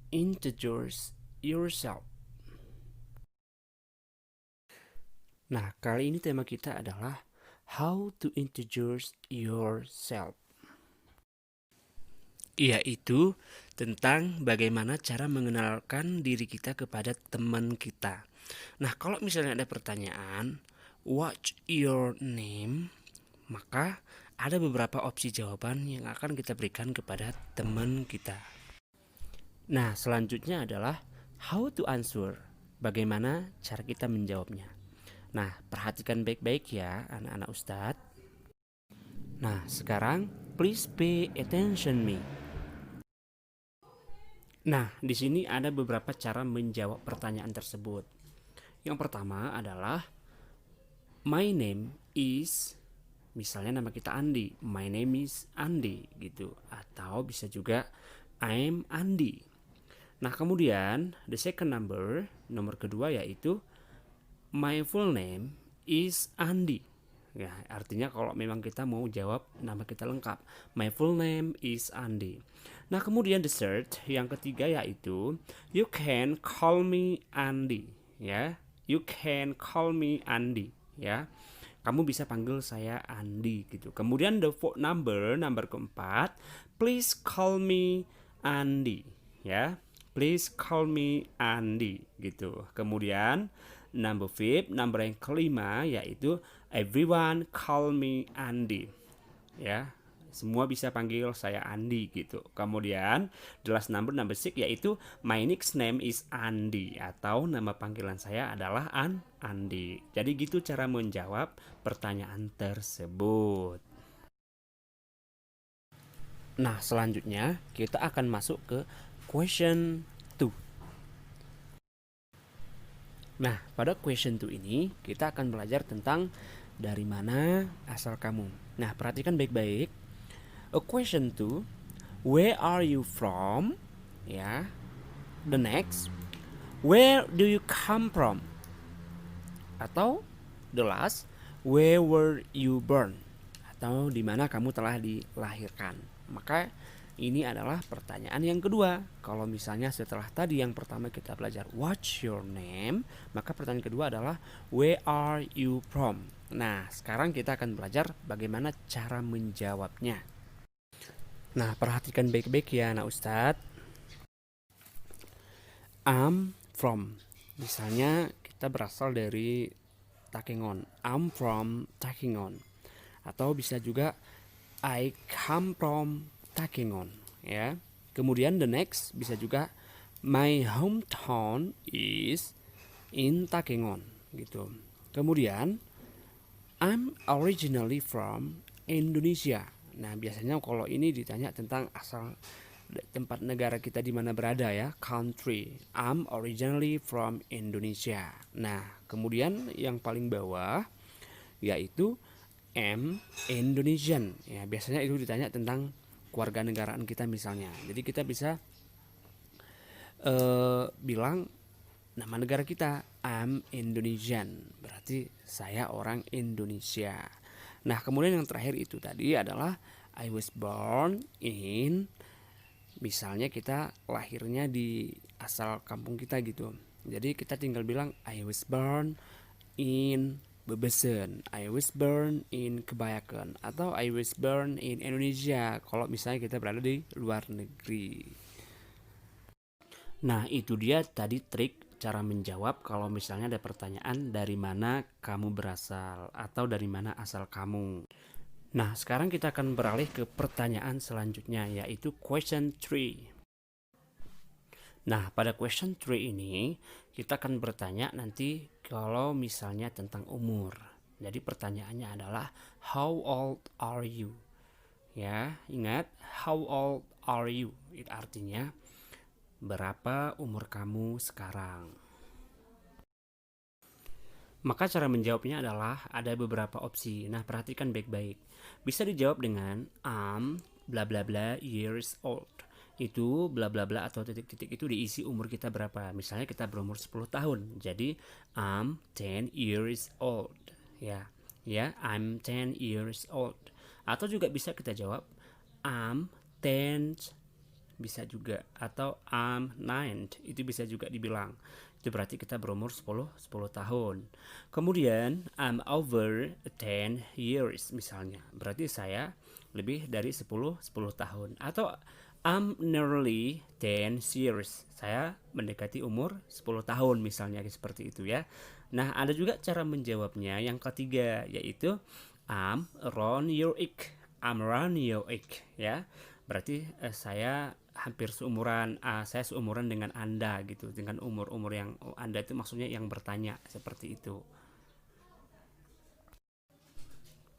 introduce yourself? Nah, kali ini tema kita adalah how to introduce yourself, yaitu tentang bagaimana cara mengenalkan diri kita kepada teman kita. Nah, kalau misalnya ada pertanyaan, what's your name? Maka ada beberapa opsi jawaban yang akan kita berikan kepada teman kita. Nah, selanjutnya adalah how to answer. Bagaimana cara kita menjawabnya. Nah, perhatikan baik-baik ya anak-anak Ustadz. Nah, sekarang please pay attention me. Nah, di sini ada beberapa cara menjawab pertanyaan tersebut. Yang pertama adalah my name is, misalnya nama kita Andi, my name is Andi gitu, atau bisa juga I'm Andi. Nah, kemudian the second number, nomor kedua yaitu my full name is Andi. Ya, artinya kalau memang kita mau jawab nama kita lengkap, my full name is Andi. Nah, kemudian the third, yang ketiga yaitu you can call me Andi, ya. You can call me Andi, ya. Kamu bisa panggil saya Andi gitu. Kemudian the fourth number, nomor keempat, please call me Andi, ya. Please call me Andi gitu. Kemudian number fifth, number yang kelima yaitu everyone call me Andi, ya. Semua bisa panggil saya Andi gitu. Kemudian the last number, number six yaitu my nickname is Andi, atau nama panggilan saya adalah Andi. Jadi gitu cara menjawab pertanyaan tersebut. Nah, selanjutnya kita akan masuk ke question 2. Nah, pada question 2 ini kita akan belajar tentang dari mana asal kamu. Nah, perhatikan baik-baik. A question 2, where are you from? Ya. The next, where do you come from? Atau the last, where were you born? Atau di mana kamu telah dilahirkan. Maka ini adalah pertanyaan yang kedua. Kalau misalnya setelah tadi yang pertama kita belajar what's your name, maka pertanyaan kedua adalah where are you from? Nah, sekarang kita akan belajar bagaimana cara menjawabnya. Nah, perhatikan baik-baik ya anak Ustadz. I'm from. Misalnya kita berasal dari Takengon. I'm from Takengon. Atau bisa juga I come from Takengon, ya. Kemudian the next bisa juga my hometown is in Takengon gitu. Kemudian I'm originally from Indonesia. Nah, biasanya kalau ini ditanya tentang asal tempat negara kita di mana berada ya, country. I'm originally from Indonesia. Nah, kemudian yang paling bawah yaitu am Indonesian. Ya, biasanya itu ditanya tentang kewarganegaraan kita misalnya. Jadi kita bisa bilang nama negara kita, I'm Indonesian. Berarti saya orang Indonesia. Nah, kemudian yang terakhir itu tadi adalah I was born in, misalnya kita lahirnya di asal kampung kita gitu. Jadi kita tinggal bilang I was born in Bebesen, I was born in Kebayakan, atau I was born in Indonesia kalau misalnya kita berada di luar negeri. Nah, itu dia tadi trik cara menjawab kalau misalnya ada pertanyaan dari mana kamu berasal atau dari mana asal kamu. Nah, sekarang kita akan beralih ke pertanyaan selanjutnya yaitu question 3. Nah, pada question 3 ini kita akan bertanya nanti kalau misalnya tentang umur. Jadi pertanyaannya adalah how old are you? Ya, ingat how old are you? Itu artinya berapa umur kamu sekarang? Maka cara menjawabnya adalah ada beberapa opsi. Nah, perhatikan baik-baik. Bisa dijawab dengan I'm bla bla bla years old. Itu bla bla bla atau titik-titik itu diisi umur kita berapa. Misalnya kita berumur 10 tahun. Jadi I'm 10 years old. Ya, I'm 10 years old. Atau juga bisa kita jawab I'm 10 bisa juga, atau I'm 9 itu bisa juga dibilang. Itu berarti kita berumur 10 tahun. Kemudian I'm over 10 years misalnya. Berarti saya lebih dari 10 tahun. Atau I'm nearly 10 years. Saya mendekati umur 10 tahun misalnya seperti itu ya. Nah, ada juga cara menjawabnya yang ketiga, yaitu I'm around your age. I'm around your age ya. Berarti saya hampir seumuran, saya seumuran dengan Anda gitu. Dengan umur-umur yang Anda itu maksudnya yang bertanya seperti itu.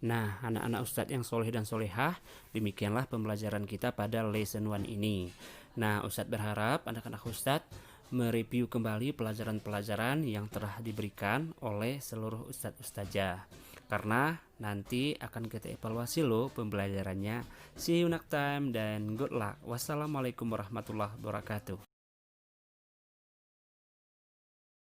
Nah, anak-anak Ustadz yang soleh dan solehah, demikianlah pembelajaran kita pada lesson 1 ini. Nah, Ustadz berharap anak-anak Ustadz mereview kembali pelajaran-pelajaran yang telah diberikan oleh seluruh Ustadz Ustazah. Karena nanti akan kita evaluasi loh pembelajarannya. See you next time dan good luck. Wassalamualaikum warahmatullahi wabarakatuh.